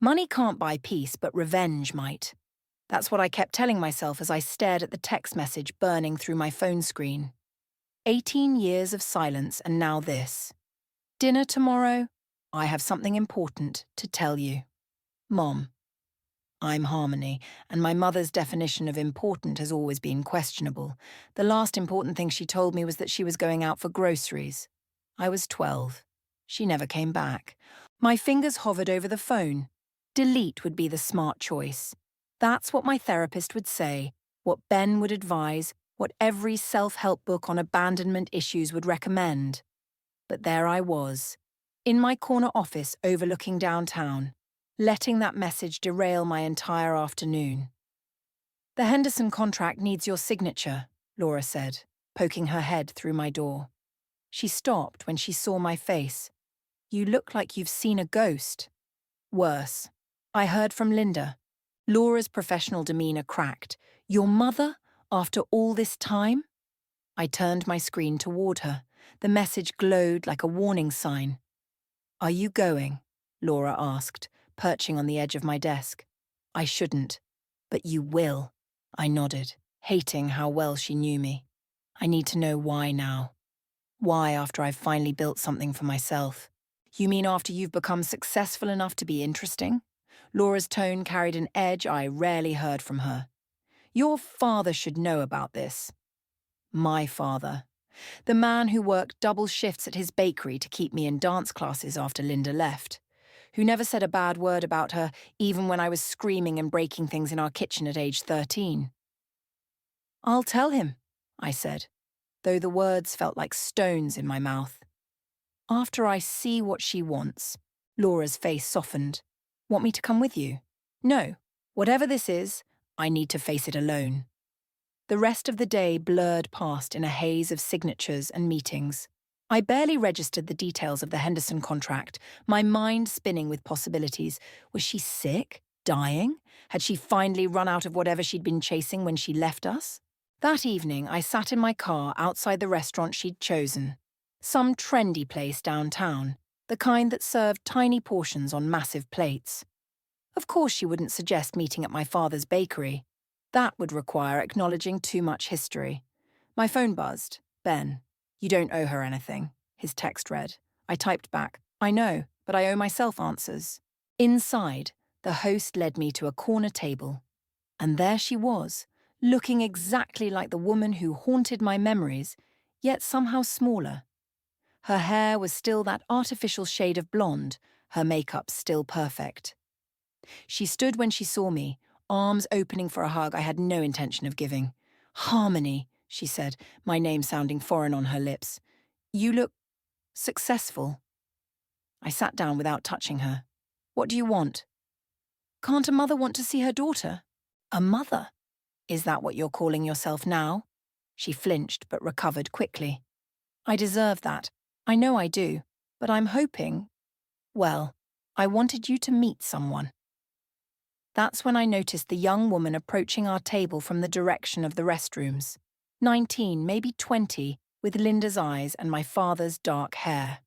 Money can't buy peace, but revenge might. That's what I kept telling myself as I stared at the text message burning through my phone screen. 18 years of silence and now this. Dinner tomorrow? I have something important to tell you. Mom. I'm Harmony, and my mother's definition of important has always been questionable. The last important thing she told me was that she was going out for groceries. I was 12. She never came back. My fingers hovered over the phone. Delete would be the smart choice. That's what my therapist would say, what Ben would advise, what every self-help book on abandonment issues would recommend. But there I was, in my corner office overlooking downtown, letting that message derail my entire afternoon. The Henderson contract needs your signature, Laura said, poking her head through my door. She stopped when she saw my face. You look like you've seen a ghost. Worse. I heard from Linda. Laura's professional demeanor cracked. Your mother, after all this time? I turned my screen toward her. The message glowed like a warning sign. Are you going? Laura asked, perching on the edge of my desk. I shouldn't. But you will. I nodded, hating how well she knew me. I need to know why now. Why after I've finally built something for myself? You mean after you've become successful enough to be interesting? Laura's tone carried an edge I rarely heard from her. Your father should know about this. My father. The man who worked double shifts at his bakery to keep me in dance classes after Linda left. Who never said a bad word about her, even when I was screaming and breaking things in our kitchen at age 13. I'll tell him, I said, though the words felt like stones in my mouth. After I see what she wants. Laura's face softened. Want me to come with you? No. Whatever this is, I need to face it alone. The rest of the day blurred past in a haze of signatures and meetings. I barely registered the details of the Henderson contract, my mind spinning with possibilities. Was she sick? Dying? Had she finally run out of whatever she'd been chasing when she left us? That evening, I sat in my car outside the restaurant she'd chosen. Some trendy place downtown, the kind that served tiny portions on massive plates. Of course she wouldn't suggest meeting at my father's bakery. That would require acknowledging too much history. My phone buzzed. Ben. You don't owe her anything, his text read. I typed back, I know, but I owe myself answers. Inside, the host led me to a corner table. And there she was, looking exactly like the woman who haunted my memories, yet somehow smaller. Her hair was still that artificial shade of blonde, her makeup still perfect. She stood when she saw me, arms opening for a hug I had no intention of giving. Harmony, she said, my name sounding foreign on her lips. You look successful. I sat down without touching her. What do you want? Can't a mother want to see her daughter? A mother? Is that what you're calling yourself now? She flinched but recovered quickly. I deserve that. I know I do. But I'm hoping... Well, I wanted you to meet someone. That's when I noticed the young woman approaching our table from the direction of the restrooms. 19, maybe 20, with Linda's eyes and my father's dark hair.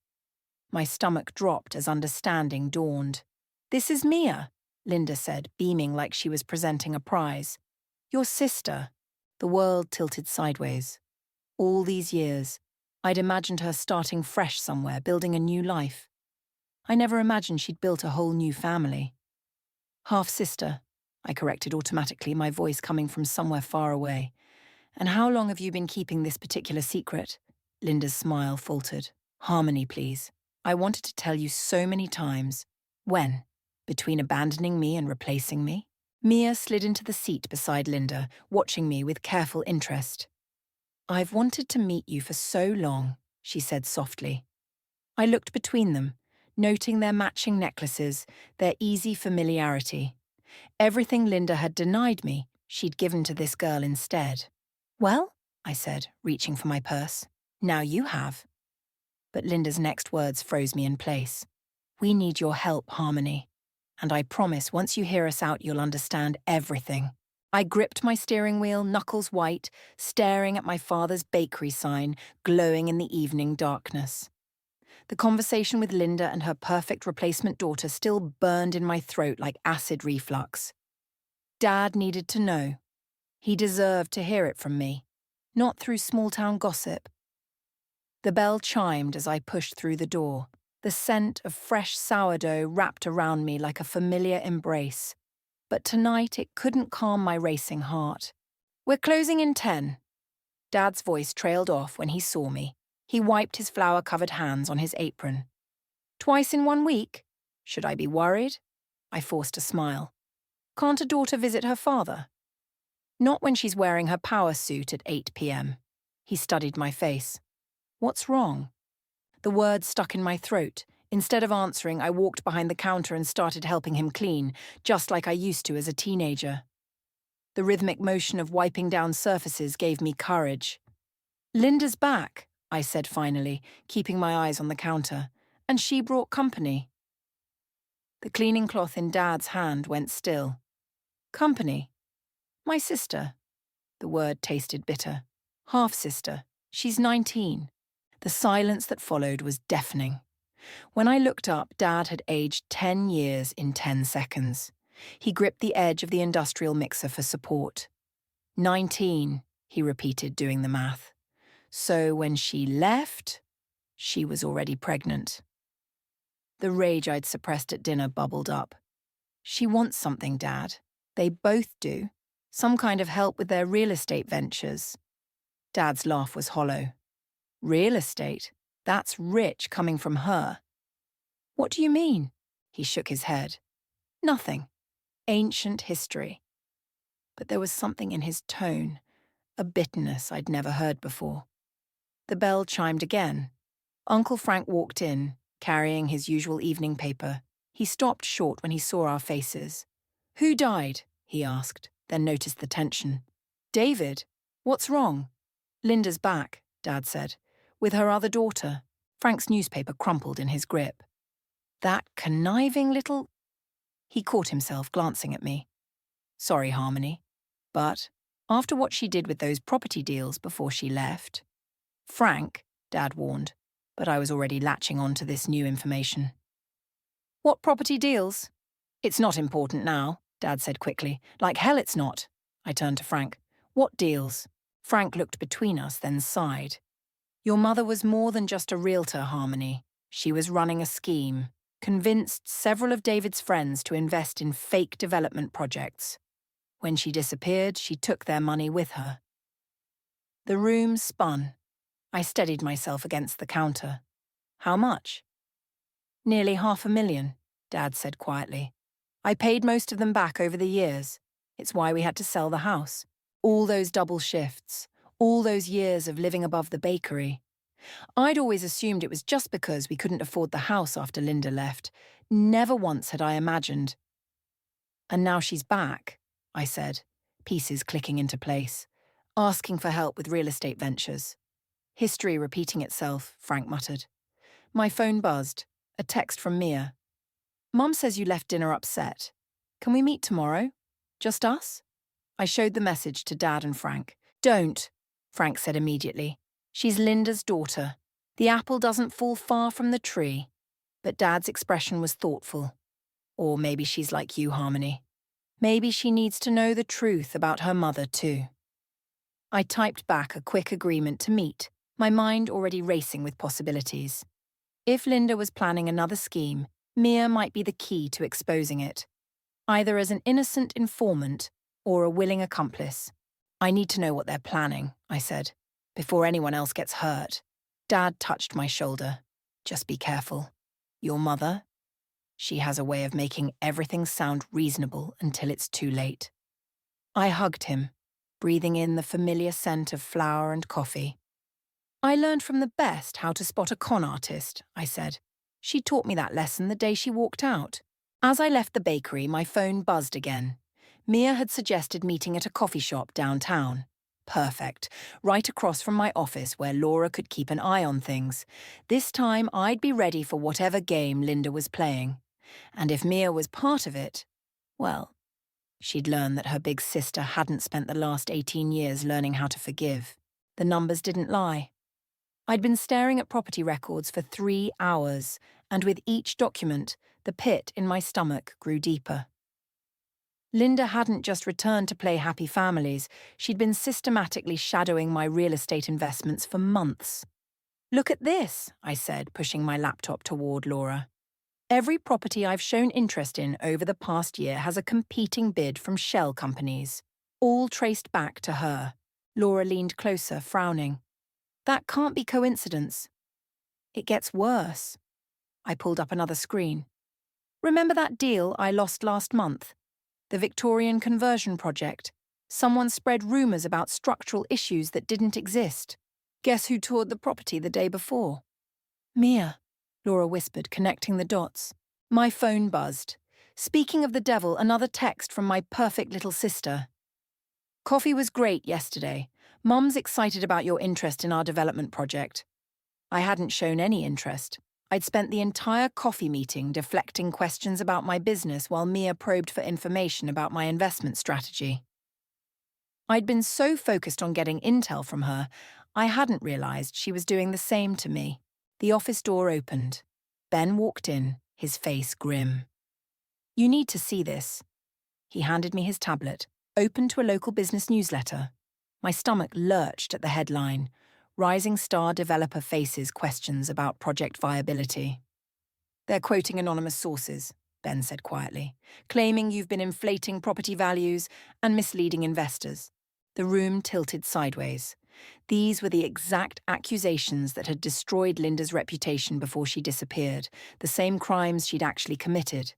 My stomach dropped as understanding dawned. This is Mia, Linda said, beaming like she was presenting a prize. Your sister. The world tilted sideways. All these years, I'd imagined her starting fresh somewhere, building a new life. I never imagined she'd built a whole new family. Half-sister, I corrected automatically, my voice coming from somewhere far away. And how long have you been keeping this particular secret? Linda's smile faltered. Harmony, please. I wanted to tell you so many times. When? Between abandoning me and replacing me? Mia slid into the seat beside Linda, watching me with careful interest. I've wanted to meet you for so long, she said softly. I looked between them, noting their matching necklaces, their easy familiarity. Everything Linda had denied me, she'd given to this girl instead. Well, I said, reaching for my purse, now you have. But Linda's next words froze me in place. We need your help, Harmony. And I promise once you hear us out, you'll understand everything. I gripped my steering wheel, knuckles white, staring at my father's bakery sign, glowing in the evening darkness. The conversation with Linda and her perfect replacement daughter still burned in my throat like acid reflux. Dad needed to know. He deserved to hear it from me, not through small-town gossip. The bell chimed as I pushed through the door, the scent of fresh sourdough wrapped around me like a familiar embrace. But tonight it couldn't calm my racing heart. "We're closing in 10. Dad's voice trailed off when he saw me. He wiped his flour-covered hands on his apron. "Twice in 1 week? Should I be worried?" I forced a smile. "Can't a daughter visit her father?" "Not when she's wearing her power suit at 8 p.m. He studied my face. "What's wrong?" The words stuck in my throat. Instead of answering, I walked behind the counter and started helping him clean, just like I used to as a teenager. The rhythmic motion of wiping down surfaces gave me courage. "Linda's back," I said finally, keeping my eyes on the counter, "and she brought company." The cleaning cloth in Dad's hand went still. "Company? My sister." The word tasted bitter. "Half-sister. She's 19. The silence that followed was deafening. When I looked up, Dad had aged 10 years in 10 seconds. He gripped the edge of the industrial mixer for support. 19, he repeated, doing the math. So when she left, she was already pregnant. The rage I'd suppressed at dinner bubbled up. "She wants something, Dad. They both do. Some kind of help with their real estate ventures." Dad's laugh was hollow. "Real estate? That's rich coming from her." "What do you mean?" He shook his head. "Nothing. Ancient history." But there was something in his tone, a bitterness I'd never heard before. The bell chimed again. Uncle Frank walked in, carrying his usual evening paper. He stopped short when he saw our faces. "Who died?" he asked, then noticed the tension. "David. What's wrong?" "Linda's back," Dad said, "with her other daughter." Frank's newspaper crumpled in his grip. "That conniving little—" He caught himself glancing at me. "Sorry, Harmony. But after what she did with those property deals before she left—" "Frank," Dad warned, but I was already latching on to this new information. "What property deals?" "It's not important now," Dad said quickly. "Like hell it's not." I turned to Frank. "What deals?" Frank looked between us, then sighed. "Your mother was more than just a realtor, Harmony. She was running a scheme, convinced several of David's friends to invest in fake development projects. When she disappeared, she took their money with her." The room spun. I steadied myself against the counter. "How much?" "Nearly $500,000, Dad said quietly. "I paid most of them back over the years. It's why we had to sell the house. All those double shifts, all those years of living above the bakery. I'd always assumed it was just because we couldn't afford the house after Linda left. Never once had I imagined." "And now she's back," I said, pieces clicking into place, "asking for help with real estate ventures." "History repeating itself," Frank muttered. My phone buzzed, a text from Mia. "Mum says you left dinner upset. Can we meet tomorrow? Just us?" I showed the message to Dad and Frank. "Don't," Frank said immediately. "She's Linda's daughter. The apple doesn't fall far from the tree." But Dad's expression was thoughtful. "Or maybe she's like you, Harmony. Maybe she needs to know the truth about her mother, too." I typed back a quick agreement to meet, my mind already racing with possibilities. If Linda was planning another scheme, Mia might be the key to exposing it, either as an innocent informant or a willing accomplice. "I need to know what they're planning," I said, "before anyone else gets hurt." Dad touched my shoulder. "Just be careful. Your mother? She has a way of making everything sound reasonable until it's too late." I hugged him, breathing in the familiar scent of flour and coffee. "I learned from the best how to spot a con artist," I said. "She taught me that lesson the day she walked out." As I left the bakery, my phone buzzed again. Mia had suggested meeting at a coffee shop downtown. Perfect. Right across from my office where Laura could keep an eye on things. This time I'd be ready for whatever game Linda was playing. And if Mia was part of it, well, she'd learned that her big sister hadn't spent the last 18 years learning how to forgive. The numbers didn't lie. I'd been staring at property records for 3 hours, and with each document, the pit in my stomach grew deeper. Linda hadn't just returned to play Happy Families, she'd been systematically shadowing my real estate investments for months. "Look at this," I said, pushing my laptop toward Laura. "Every property I've shown interest in over the past year has a competing bid from shell companies, all traced back to her." Laura leaned closer, frowning. "That can't be coincidence." "It gets worse." I pulled up another screen. "Remember that deal I lost last month? The Victorian conversion project. Someone spread rumours about structural issues that didn't exist. Guess who toured the property the day before?" "Mia," Laura whispered, connecting the dots. My phone buzzed. Speaking of the devil, another text from my perfect little sister. "Coffee was great yesterday. Mum's excited about your interest in our development project." I hadn't shown any interest. I'd spent the entire coffee meeting deflecting questions about my business while Mia probed for information about my investment strategy. I'd been so focused on getting intel from her, I hadn't realized she was doing the same to me. The office door opened. Ben walked in, his face grim. "You need to see this." He handed me his tablet, open to a local business newsletter. My stomach lurched at the headline. Rising Star Developer Faces Questions About Project Viability. "They're quoting anonymous sources," Ben said quietly, "claiming you've been inflating property values and misleading investors." The room tilted sideways. These were the exact accusations that had destroyed Linda's reputation before she disappeared, the same crimes she'd actually committed.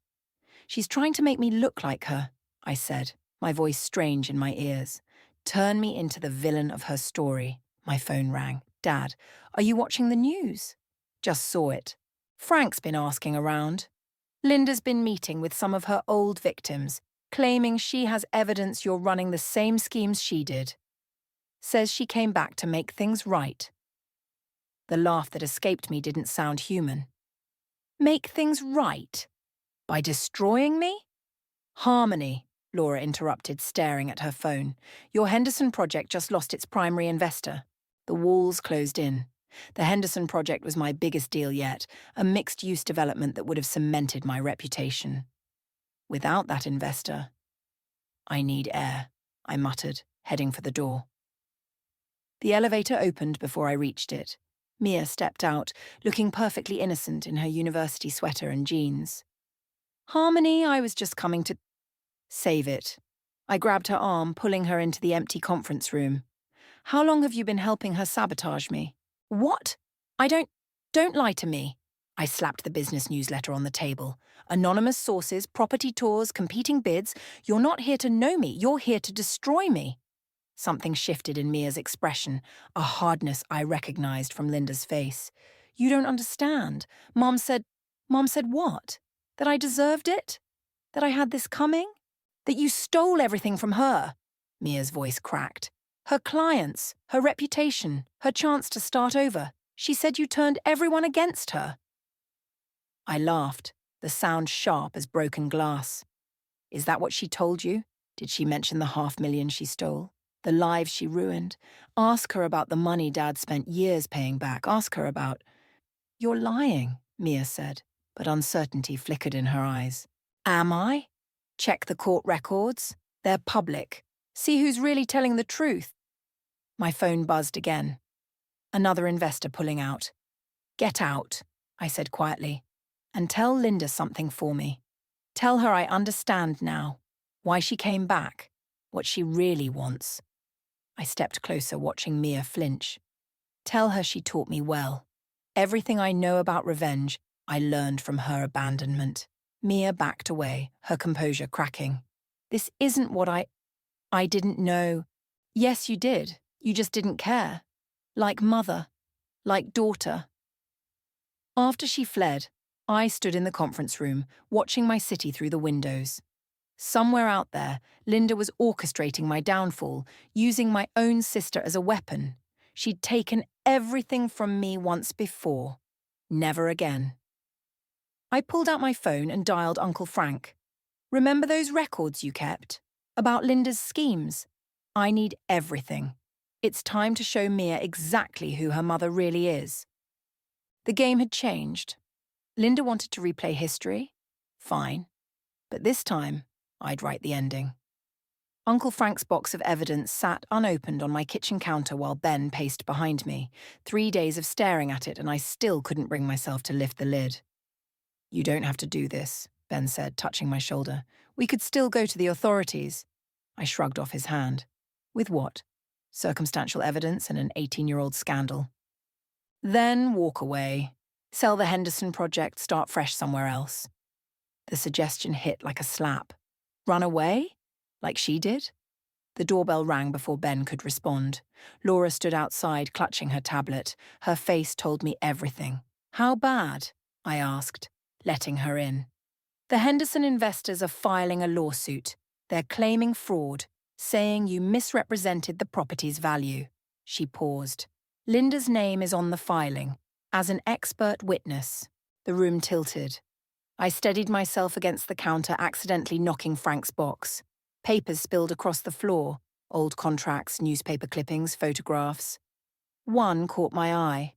"She's trying to make me look like her," I said, my voice strange in my ears. "Turn me into the villain of her story." My phone rang. "Dad, are you watching the news?" "Just saw it. Frank's been asking around. Linda's been meeting with some of her old victims, claiming she has evidence you're running the same schemes she did. Says she came back to make things right." The laugh that escaped me didn't sound human. "Make things right? By destroying me?" "Harmony," Laura interrupted, staring at her phone. "Your Henderson project just lost its primary investor. The walls closed in. The Henderson project was my biggest deal yet, a mixed-use development that would have cemented my reputation. Without that investor, I need air," I muttered, heading for the door. The elevator opened before I reached it. Mia stepped out, looking perfectly innocent in her university sweater and jeans. "Harmony, I was just coming to—" "Save it." I grabbed her arm, pulling her into the empty conference room. "How long have you been helping her sabotage me?" "What? Don't lie to me." I slapped the business newsletter on the table. "Anonymous sources, property tours, competing bids. You're not here to know me, you're here to destroy me." Something shifted in Mia's expression, a hardness I recognized from Linda's face. "You don't understand. Mom said what? That I deserved it? That I had this coming? That you stole everything from her?" Mia's voice cracked. "Her clients, her reputation, her chance to start over. She said you turned everyone against her." I laughed, the sound sharp as broken glass. "Is that what she told you? Did she mention the $500,000 she stole? The lives she ruined? Ask her about the money Dad spent years paying back. Ask her about—" "You're lying," Mia said, but uncertainty flickered in her eyes. "Am I? Check the court records. They're public. See who's really telling the truth." My phone buzzed again. Another investor pulling out. "Get out," I said quietly, "and tell Linda something for me. Tell her I understand now, why she came back, what she really wants." I stepped closer, watching Mia flinch. "Tell her she taught me well. Everything I know about revenge, I learned from her abandonment." Mia backed away, her composure cracking. "This isn't what I didn't know." "Yes, you did. You just didn't care. Like mother. Like daughter." After she fled, I stood in the conference room, watching my city through the windows. Somewhere out there, Linda was orchestrating my downfall, using my own sister as a weapon. She'd taken everything from me once before. Never again. I pulled out my phone and dialed Uncle Frank. "Remember those records you kept? About Linda's schemes? I need everything. It's time to show Mia exactly who her mother really is. The game had changed. Linda wanted to replay history. Fine. But this time, I'd write the ending. Uncle Frank's box of evidence sat unopened on my kitchen counter while Ben paced behind me. 3 days of staring at it, and I still couldn't bring myself to lift the lid. "You don't have to do this," Ben said, touching my shoulder. "We could still go to the authorities." I shrugged off his hand. With what? Circumstantial evidence and an 18-year-old scandal. Then walk away. Sell the Henderson project, start fresh somewhere else. The suggestion hit like a slap. Run away? Like she did? The doorbell rang before Ben could respond. Laura stood outside, clutching her tablet. Her face told me everything. "How bad?" I asked, letting her in. "The Henderson investors are filing a lawsuit. They're claiming fraud, saying you misrepresented the property's value." She paused. "Linda's name is on the filing, as an expert witness." The room tilted. I steadied myself against the counter, accidentally knocking Frank's box. Papers spilled across the floor. Old contracts, newspaper clippings, photographs. One caught my eye.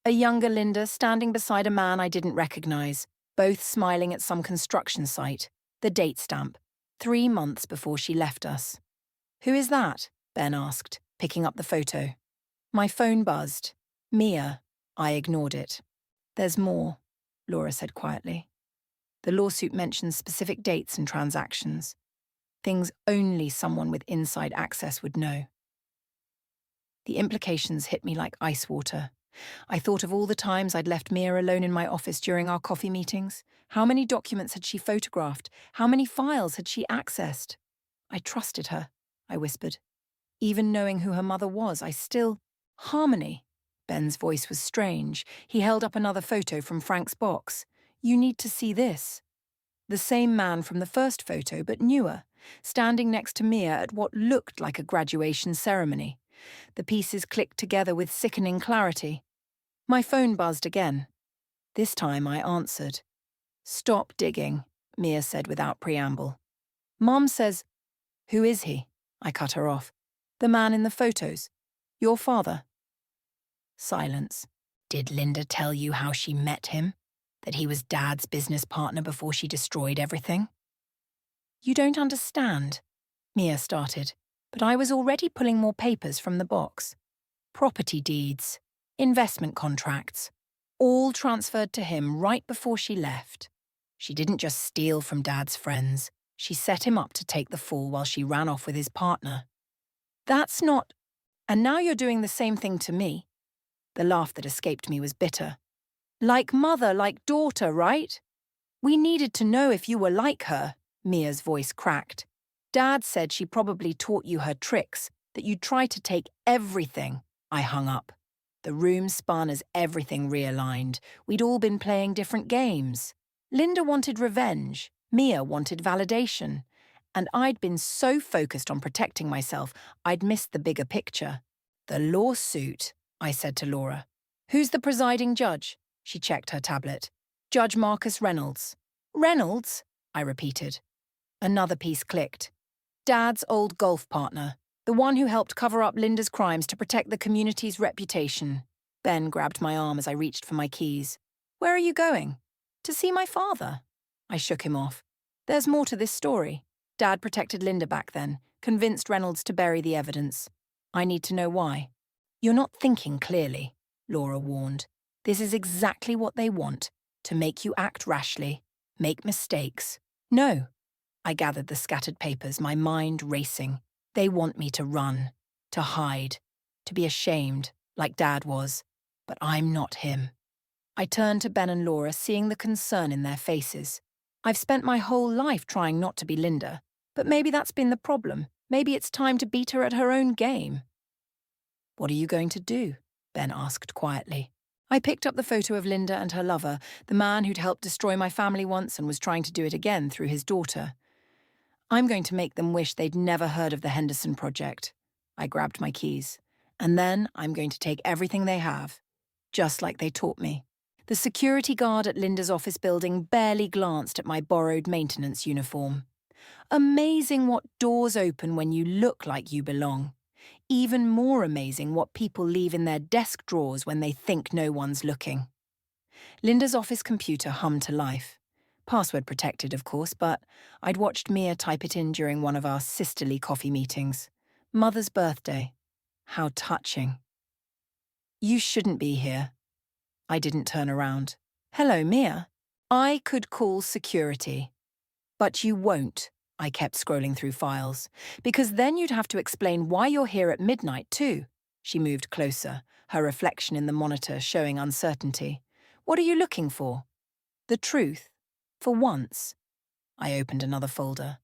A younger Linda standing beside a man I didn't recognize, both smiling at some construction site. The date stamp. 3 months before she left us. "Who is that?" Ben asked, picking up the photo. My phone buzzed. "Mia." I ignored it. "There's more," Laura said quietly. "The lawsuit mentions specific dates and transactions. Things only someone with inside access would know." The implications hit me like ice water. I thought of all the times I'd left Mia alone in my office during our coffee meetings. How many documents had she photographed? How many files had she accessed? "I trusted her," I whispered. Even knowing who her mother was, I still... Harmony. Ben's voice was strange. He held up another photo from Frank's box. "You need to see this." The same man from the first photo, but newer, standing next to Mia at what looked like a graduation ceremony. The pieces clicked together with sickening clarity. My phone buzzed again. This time I answered. "Stop digging," Mia said without preamble. "Mom says..." "Who is he?" I cut her off. "The man in the photos. Your father." Silence. "Did Linda tell you how she met him? That he was Dad's business partner before she destroyed everything?" "You don't understand," Mia started, but I was already pulling more papers from the box. Property deeds, investment contracts, all transferred to him right before she left. She didn't just steal from Dad's friends. She set him up to take the fall while she ran off with his partner. "That's not... And now you're doing the same thing to me." The laugh that escaped me was bitter. "Like mother, like daughter, right? We needed to know if you were like her," Mia's voice cracked. "Dad said she probably taught you her tricks, that you'd try to take everything." I hung up. The room spun as everything realigned. We'd all been playing different games. Linda wanted revenge. Mia wanted validation. And I'd been so focused on protecting myself, I'd missed the bigger picture. "The lawsuit," I said to Laura. "Who's the presiding judge?" She checked her tablet. "Judge Marcus Reynolds." "Reynolds?" I repeated. Another piece clicked. Dad's old golf partner. The one who helped cover up Linda's crimes to protect the community's reputation. Ben grabbed my arm as I reached for my keys. "Where are you going?" "To see my father." I shook him off. "There's more to this story. Dad protected Linda back then, convinced Reynolds to bury the evidence. I need to know why." "You're not thinking clearly," Laura warned. "This is exactly what they want, to make you act rashly, make mistakes." "No." I gathered the scattered papers, my mind racing. "They want me to run, to hide, to be ashamed, like Dad was. But I'm not him." I turned to Ben and Laura, seeing the concern in their faces. I've spent my whole life trying not to be Linda, but maybe that's been the problem. Maybe it's time to beat her at her own game. "What are you going to do?" Ben asked quietly. I picked up the photo of Linda and her lover, the man who'd helped destroy my family once and was trying to do it again through his daughter. "I'm going to make them wish they'd never heard of the Henderson project." I grabbed my keys. "And then I'm going to take everything they have, just like they taught me." The security guard at Linda's office building barely glanced at my borrowed maintenance uniform. Amazing what doors open when you look like you belong. Even more amazing what people leave in their desk drawers when they think no one's looking. Linda's office computer hummed to life. Password protected, of course, but I'd watched Mia type it in during one of our sisterly coffee meetings. Mother's birthday. How touching. You shouldn't be here. I didn't turn around. Hello, Mia. I could call security. But you won't, I kept scrolling through files, because then you'd have to explain why you're here at midnight too. She moved closer, her reflection in the monitor showing uncertainty. What are you looking for? The truth. For once. I opened another folder.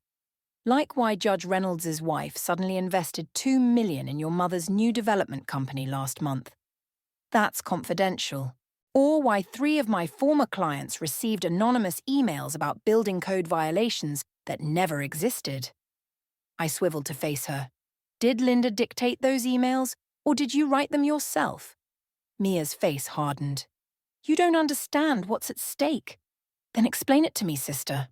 Like why Judge Reynolds' wife suddenly invested $2 million in your mother's new development company last month. That's confidential. Or why 3 of my former clients received anonymous emails about building code violations that never existed. I swiveled to face her. Did Linda dictate those emails, or did you write them yourself? Mia's face hardened. You don't understand what's at stake. Then explain it to me, sister.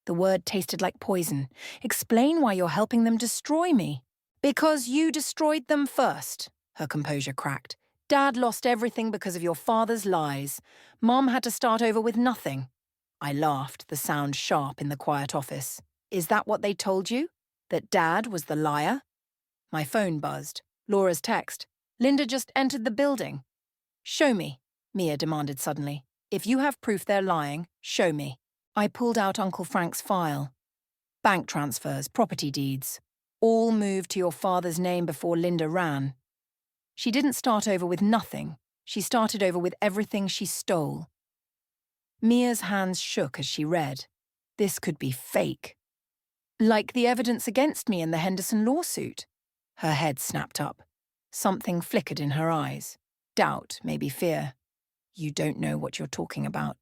The word tasted like poison. Explain why you're helping them destroy me. Because you destroyed them first, her composure cracked. Dad lost everything because of your father's lies. Mom had to start over with nothing. I laughed, the sound sharp in the quiet office. Is that what they told you? That Dad was the liar? My phone buzzed. Laura's text. Linda just entered the building. Show me, Mia demanded suddenly. If you have proof they're lying, show me. I pulled out Uncle Frank's file. Bank transfers, property deeds. All moved to your father's name before Linda ran. She didn't start over with nothing. She started over with everything she stole. Mia's hands shook as she read. This could be fake. Like the evidence against me in the Henderson lawsuit. Her head snapped up. Something flickered in her eyes. Doubt, maybe fear. You don't know what you're talking about.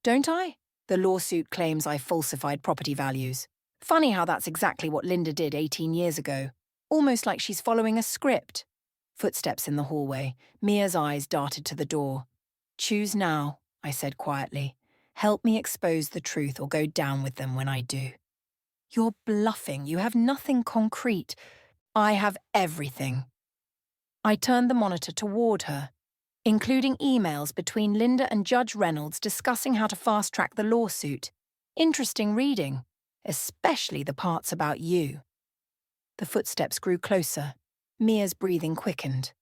Don't I? The lawsuit claims I falsified property values. Funny how that's exactly what Linda did 18 years ago. Almost like she's following a script. Footsteps in the hallway. Mia's eyes darted to the door. Choose now, I said quietly. Help me expose the truth or go down with them when I do. You're bluffing. You have nothing concrete. I have everything. I turned the monitor toward her, including emails between Linda and Judge Reynolds discussing how to fast-track the lawsuit. Interesting reading, especially the parts about you. The footsteps grew closer. Mia's breathing quickened.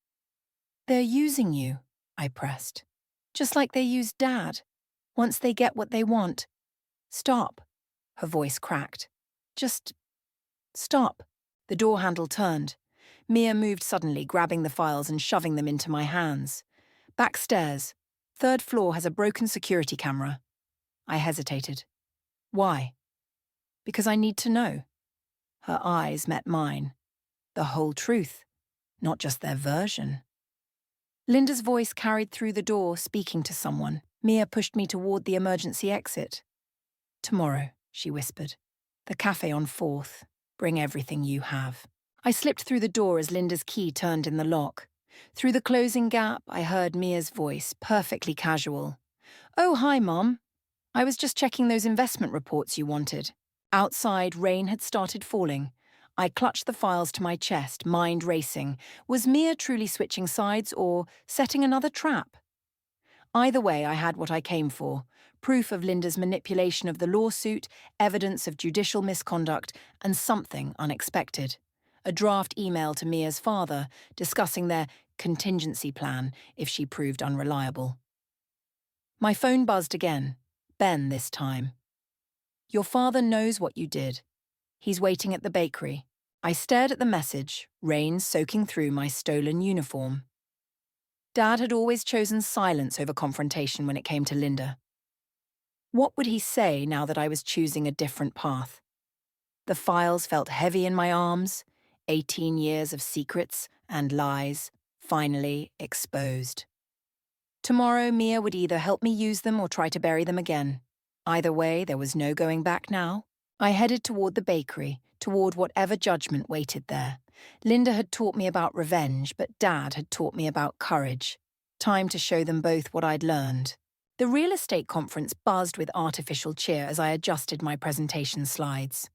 They're using you, I pressed. Just like they used Dad. Once they get what they want. Stop. Her voice cracked. Just stop. The door handle turned. Mia moved suddenly, grabbing the files and shoving them into my hands. Backstairs. 3rd floor has a broken security camera. I hesitated. Why? Because I need to know. Her eyes met mine. The whole truth, not just their version. Linda's voice carried through the door, speaking to someone. Mia pushed me toward the emergency exit. Tomorrow, she whispered. The cafe on 4th. Bring everything you have. I slipped through the door as Linda's key turned in the lock. Through the closing gap, I heard Mia's voice, perfectly casual. Oh, hi, Mom. I was just checking those investment reports you wanted. Outside, rain had started falling. I clutched the files to my chest, mind racing. Was Mia truly switching sides or setting another trap? Either way, I had what I came for. Proof of Linda's manipulation of the lawsuit, evidence of judicial misconduct, and something unexpected. A draft email to Mia's father discussing their contingency plan if she proved unreliable. My phone buzzed again. Ben this time. Your father knows what you did. He's waiting at the bakery. I stared at the message, rain soaking through my stolen uniform. Dad had always chosen silence over confrontation when it came to Linda. What would he say now that I was choosing a different path? The files felt heavy in my arms. 18 years of secrets and lies, finally exposed. Tomorrow, Mia would either help me use them or try to bury them again. Either way, there was no going back now. I headed toward the bakery, toward whatever judgment waited there. Linda had taught me about revenge, but Dad had taught me about courage. Time to show them both what I'd learned. The real estate conference buzzed with artificial cheer as I adjusted my presentation slides.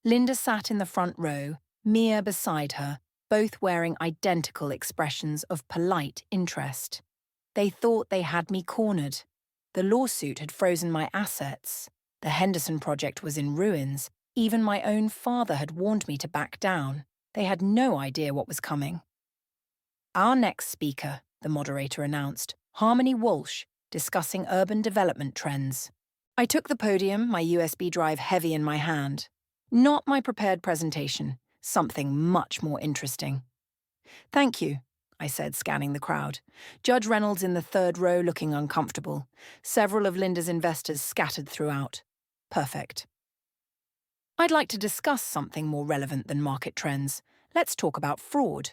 Linda sat in the front row, Mia beside her, both wearing identical expressions of polite interest. They thought they had me cornered. The lawsuit had frozen my assets. The Henderson project was in ruins. Even my own father had warned me to back down. They had no idea what was coming. Our next speaker, the moderator announced, Harmony Walsh, discussing urban development trends. I took the podium, my USB drive heavy in my hand. Not my prepared presentation, something much more interesting. Thank you, I said, scanning the crowd. Judge Reynolds in the third row looking uncomfortable. Several of Linda's investors scattered throughout. Perfect. I'd like to discuss something more relevant than market trends. Let's talk about fraud.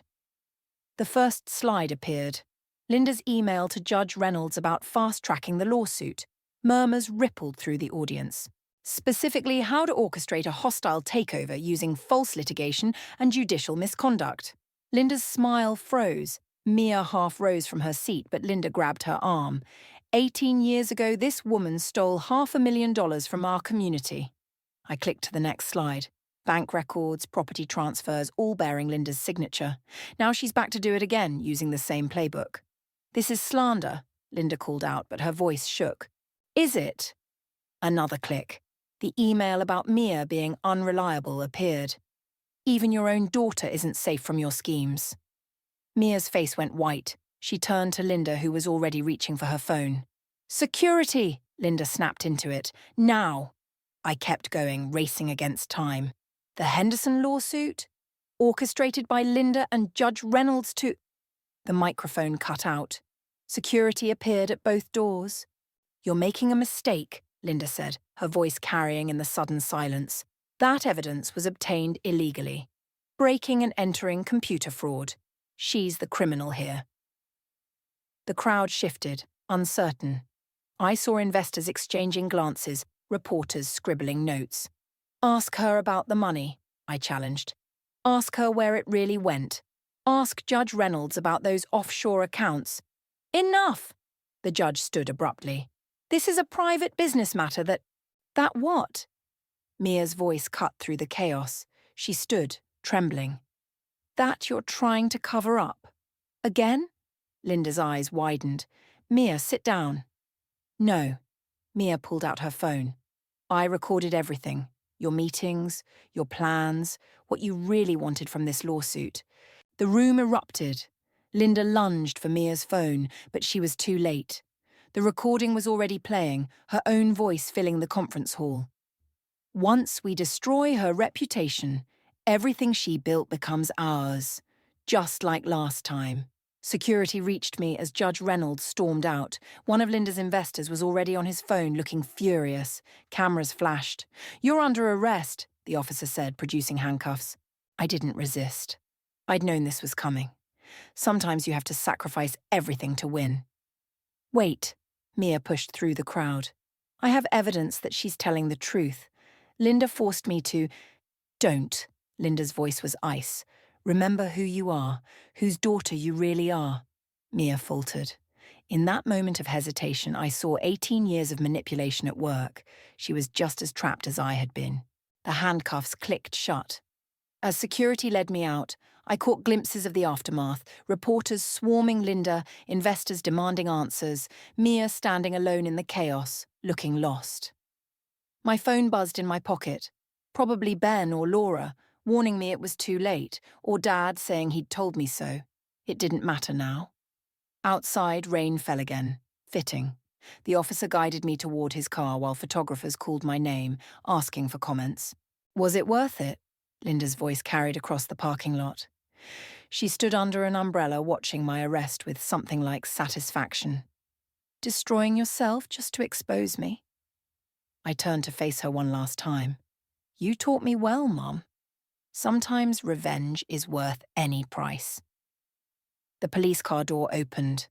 The first slide appeared. Linda's email to Judge Reynolds about fast-tracking the lawsuit. Murmurs rippled through the audience. Specifically, how to orchestrate a hostile takeover using false litigation and judicial misconduct. Linda's smile froze. Mia half rose from her seat, but Linda grabbed her arm. 18 years ago, this woman stole $500,000 from our community. I clicked to the next slide. Bank records, property transfers, all bearing Linda's signature. Now she's back to do it again, using the same playbook. This is slander, Linda called out, but her voice shook. Is it? Another click. The email about Mia being unreliable appeared. Even your own daughter isn't safe from your schemes. Mia's face went white. She turned to Linda, who was already reaching for her phone. Security! Linda snapped into it. Now! I kept going, racing against time. The Henderson lawsuit? Orchestrated by Linda and Judge Reynolds to... The microphone cut out. Security appeared at both doors. You're making a mistake, Linda said, her voice carrying in the sudden silence. That evidence was obtained illegally. Breaking and entering computer fraud. She's the criminal here. The crowd shifted, uncertain. I saw investors exchanging glances, reporters scribbling notes. Ask her about the money, I challenged. Ask her where it really went. Ask Judge Reynolds about those offshore accounts. Enough! The judge stood abruptly. This is a private business matter that... That what? Mia's voice cut through the chaos. She stood, trembling. That you're trying to cover up? Again? Linda's eyes widened. Mia, sit down. No. Mia pulled out her phone. I recorded everything. Your meetings, your plans, what you really wanted from this lawsuit. The room erupted. Linda lunged for Mia's phone, but she was too late. The recording was already playing, her own voice filling the conference hall. Once we destroy her reputation, everything she built becomes ours, just like last time. Security reached me as Judge Reynolds stormed out. One of Linda's investors was already on his phone, looking furious. Cameras flashed. You're under arrest, the officer said, producing handcuffs. I didn't resist. I'd known this was coming. Sometimes you have to sacrifice everything to win. Wait, Mia pushed through the crowd. I have evidence that she's telling the truth. Linda forced me to... Don't. Linda's voice was ice. Remember who you are, whose daughter you really are. Mia faltered. In that moment of hesitation, I saw 18 years of manipulation at work. She was just as trapped as I had been. The handcuffs clicked shut. As security led me out, I caught glimpses of the aftermath, reporters swarming Linda, investors demanding answers, Mia standing alone in the chaos, looking lost. My phone buzzed in my pocket. Probably Ben or Laura, warning me it was too late, or Dad saying he'd told me so. It didn't matter now. Outside, rain fell again. Fitting. The officer guided me toward his car while photographers called my name, asking for comments. Was it worth it? Linda's voice carried across the parking lot. She stood under an umbrella watching my arrest with something like satisfaction. Destroying yourself just to expose me? I turned to face her one last time. You taught me well, Mom. Sometimes revenge is worth any price. The police car door opened.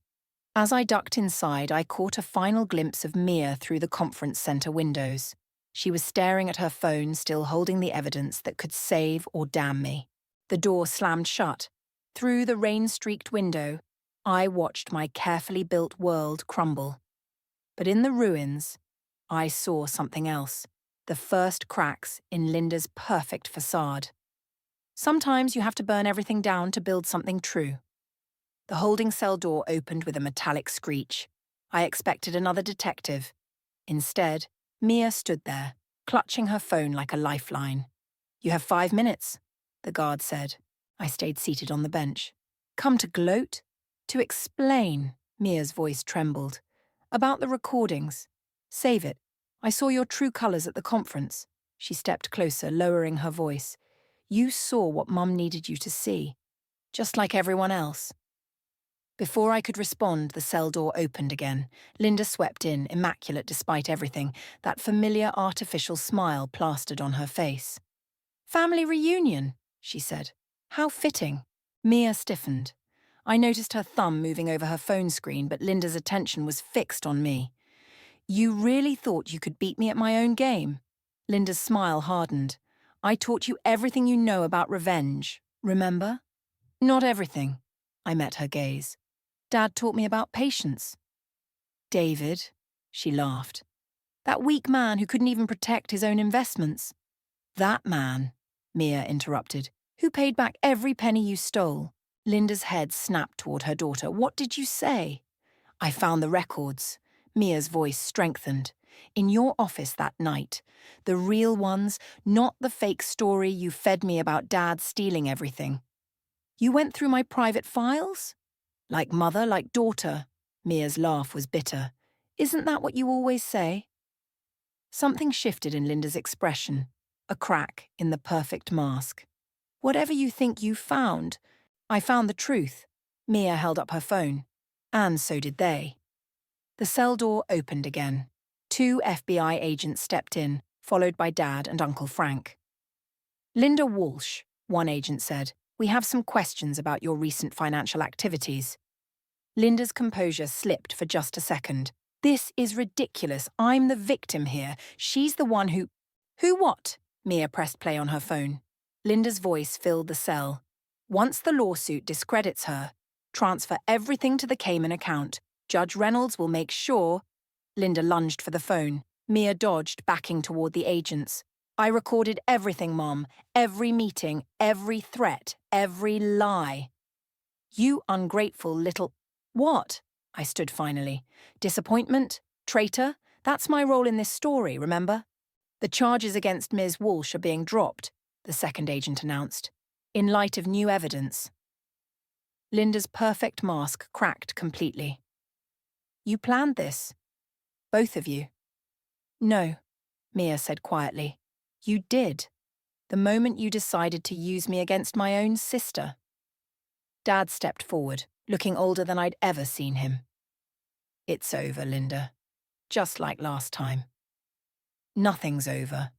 As I ducked inside, I caught a final glimpse of Mia through the conference center windows. She was staring at her phone, still holding the evidence that could save or damn me. The door slammed shut. Through the rain-streaked window, I watched my carefully built world crumble. But in the ruins, I saw something else. The first cracks in Linda's perfect facade. Sometimes you have to burn everything down to build something true. The holding cell door opened with a metallic screech. I expected another detective. Instead, Mia stood there, clutching her phone like a lifeline. "You have 5 minutes," the guard said. I stayed seated on the bench. "Come to gloat?" "To explain," Mia's voice trembled. "About the recordings. Save it. I saw your true colours at the conference." She stepped closer, lowering her voice. "You saw what Mum needed you to see. Just like everyone else." Before I could respond, the cell door opened again. Linda swept in, immaculate despite everything, that familiar artificial smile plastered on her face. "Family reunion," she said. "How fitting." Mia stiffened. I noticed her thumb moving over her phone screen, but Linda's attention was fixed on me. "You really thought you could beat me at my own game?" Linda's smile hardened. "I taught you everything you know about revenge, remember?" "Not everything." I met her gaze. "Dad taught me about patience." "David," she laughed. "That weak man who couldn't even protect his own investments." "That man," Mia interrupted, "who paid back every penny you stole." Linda's head snapped toward her daughter. "What did you say?" "I found the records." Mia's voice strengthened. "In your office that night. The real ones, not the fake story you fed me about Dad stealing everything." "You went through my private files?" "Like mother, like daughter." Mia's laugh was bitter. "Isn't that what you always say?" Something shifted in Linda's expression, a crack in the perfect mask. "Whatever you think you found, I found the truth." Mia held up her phone. And so did they. The cell door opened again. 2 FBI agents stepped in, followed by Dad and Uncle Frank. "Linda Walsh," one agent said, "we have some questions about your recent financial activities." Linda's composure slipped for just a second. "This is ridiculous. I'm the victim here. She's the one who—" "Who what?" Mia pressed play on her phone. Linda's voice filled the cell. "Once the lawsuit discredits her, transfer everything to the Cayman account. Judge Reynolds will make sure—" Linda lunged for the phone. Mia dodged, backing toward the agents. "I recorded everything, Mom. Every meeting, every threat, every lie." "You ungrateful little—" "What?" I stood finally. "Disappointment? Traitor? That's my role in this story, remember?" "The charges against Ms. Walsh are being dropped," the second agent announced, "in light of new evidence." Linda's perfect mask cracked completely. "You planned this? Both of you?" "No," Mia said quietly. "You did. The moment you decided to use me against my own sister." Dad stepped forward, looking older than I'd ever seen him. "It's over, Linda. Just like last time." "Nothing's over."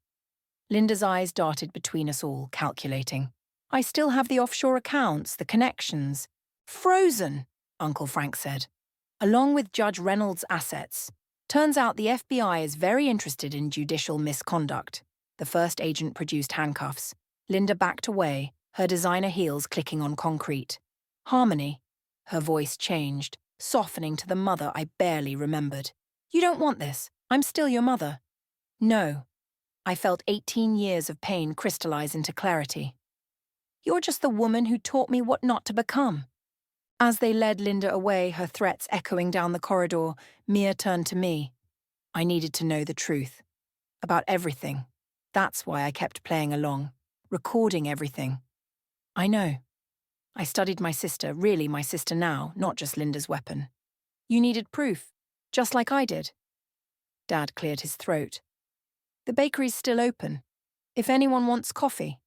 Linda's eyes darted between us all, calculating. "I still have the offshore accounts, the connections." "Frozen," Uncle Frank said, "along with Judge Reynolds' assets. Turns out the FBI is very interested in judicial misconduct." The first agent produced handcuffs. Linda backed away, her designer heels clicking on concrete. "Harmony." Her voice changed, softening to the mother I barely remembered. "You don't want this. I'm still your mother." "No." I felt 18 years of pain crystallize into clarity. "You're just the woman who taught me what not to become." As they led Linda away, her threats echoing down the corridor, Mia turned to me. I needed to know the truth. About everything. That's why I kept playing along, recording everything. "I know. I studied my sister, really my sister now, not just Linda's weapon." "You needed proof, just like I did." Dad cleared his throat. "The bakery's still open. If anyone wants coffee."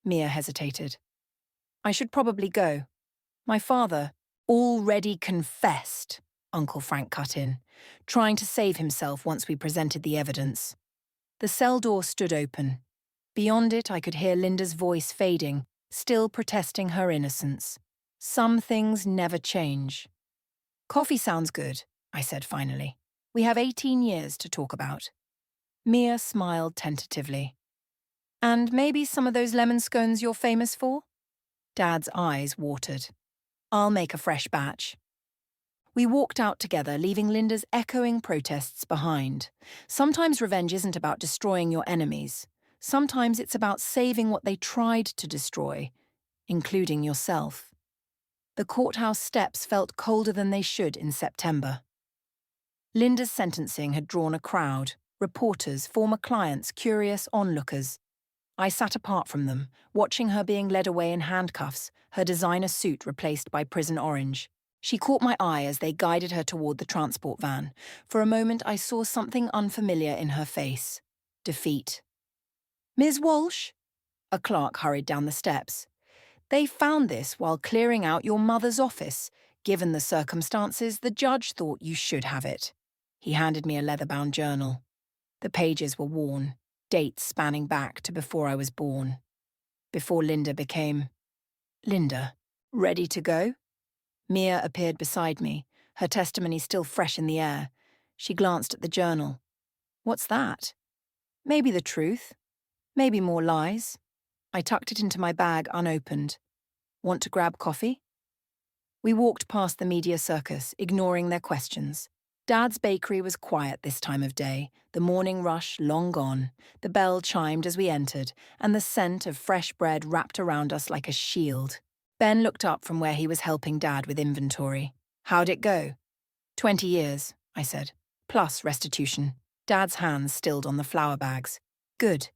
Mia hesitated. "I should probably go. My father—" "Already confessed," Uncle Frank cut in, trying to save himself once we presented the evidence. The cell door stood open. Beyond it, I could hear Linda's voice fading, still protesting her innocence. Some things never change. "Coffee sounds good," I said finally. "We have 18 years to talk about." Mia smiled tentatively. "And maybe some of those lemon scones you're famous for?" Dad's eyes watered. "I'll make a fresh batch." We walked out together, leaving Linda's echoing protests behind. Sometimes revenge isn't about destroying your enemies. Sometimes it's about saving what they tried to destroy, including yourself. The courthouse steps felt colder than they should in September. Linda's sentencing had drawn a crowd, reporters, former clients, curious onlookers. I sat apart from them, watching her being led away in handcuffs, her designer suit replaced by prison orange. She caught my eye as they guided her toward the transport van. For a moment I saw something unfamiliar in her face. Defeat. "Ms. Walsh?" A clerk hurried down the steps. "They found this while clearing out your mother's office. Given the circumstances, the judge thought you should have it." He handed me a leather-bound journal. The pages were worn, dates spanning back to before I was born. Before Linda became... Linda. Ready to go? Mia appeared beside me, her testimony still fresh in the air. She glanced at the journal. "What's that?" "Maybe the truth. Maybe more lies." I tucked it into my bag unopened. "Want to grab coffee?" We walked past the media circus, ignoring their questions. Dad's bakery was quiet this time of day, the morning rush long gone. The bell chimed as we entered, and the scent of fresh bread wrapped around us like a shield. Ben looked up from where he was helping Dad with inventory. "How'd it go?" 20 years, I said, plus restitution. Dad's hands stilled on the flour bags. "Good."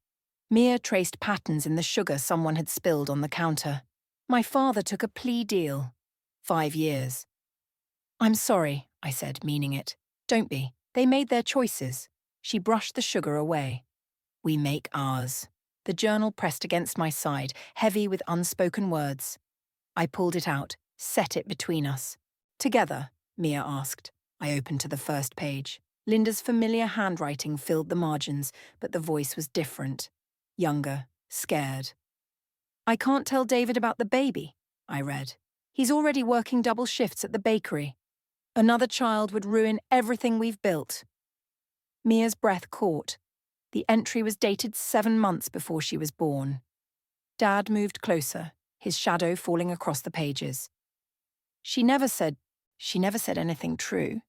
Mia traced patterns in the sugar someone had spilled on the counter. "My father took a plea deal. 5 years." "I'm sorry," I said, meaning it. "Don't be. They made their choices." She brushed the sugar away. "We make ours." The journal pressed against my side, heavy with unspoken words. I pulled it out, set it between us. "Together?" Mia asked. I opened to the first page. Linda's familiar handwriting filled the margins, but the voice was different. Younger, scared. "I can't tell David about the baby," I read. "He's already working double shifts at the bakery. Another child would ruin everything we've built." Mia's breath caught. The entry was dated 7 months before she was born. Dad moved closer, his shadow falling across the pages. She never said anything true."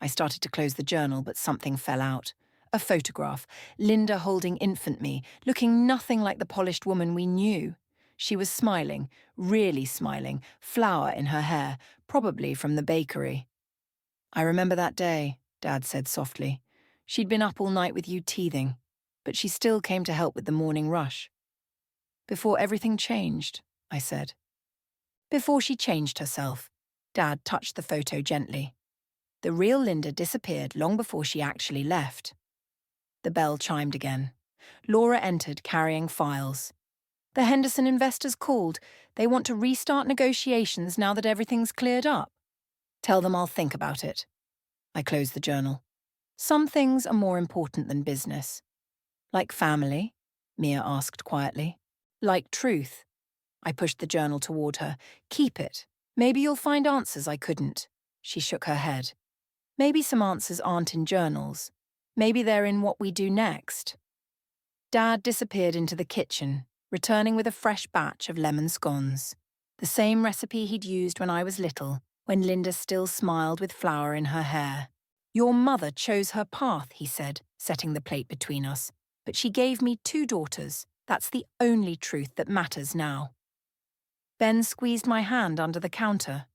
I started to close the journal, but something fell out. A photograph, Linda holding infant me, looking nothing like the polished woman we knew. She was smiling, really smiling, flour in her hair, probably from the bakery. "I remember that day," Dad said softly. "She'd been up all night with you teething, but she still came to help with the morning rush." "Before everything changed," I said. "Before she changed herself." Dad touched the photo gently. "The real Linda disappeared long before she actually left." The bell chimed again. Laura entered carrying files. "The Henderson investors called. They want to restart negotiations now that everything's cleared up." "Tell them I'll think about it." I closed the journal. "Some things are more important than business." "Like family?" Mia asked quietly. "Like truth." I pushed the journal toward her. "Keep it. Maybe you'll find answers I couldn't." She shook her head. "Maybe some answers aren't in journals. Maybe they're in what we do next." Dad disappeared into the kitchen, returning with a fresh batch of lemon scones. The same recipe he'd used when I was little, when Linda still smiled with flour in her hair. "Your mother chose her path," he said, setting the plate between us. "But she gave me 2 daughters. That's the only truth that matters now." Ben squeezed my hand under the counter.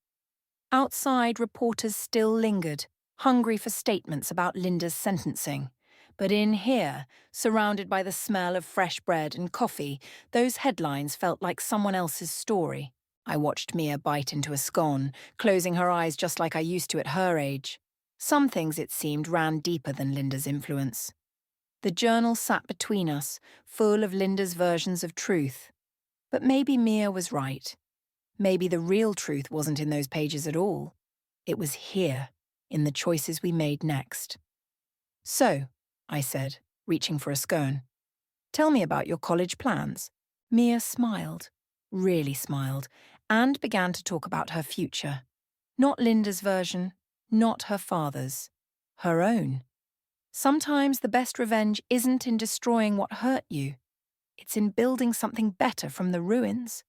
Outside, reporters still lingered, hungry for statements about Linda's sentencing. But in here, surrounded by the smell of fresh bread and coffee, those headlines felt like someone else's story. I watched Mia bite into a scone, closing her eyes just like I used to at her age. Some things, it seemed, ran deeper than Linda's influence. The journal sat between us, full of Linda's versions of truth. But maybe Mia was right. Maybe the real truth wasn't in those pages at all. It was here, in the choices we made next. "So," I said, reaching for a scone, "tell me about your college plans." Mia smiled, really smiled, and began to talk about her future. Not Linda's version, not her father's, her own. Sometimes the best revenge isn't in destroying what hurt you. It's in building something better from the ruins.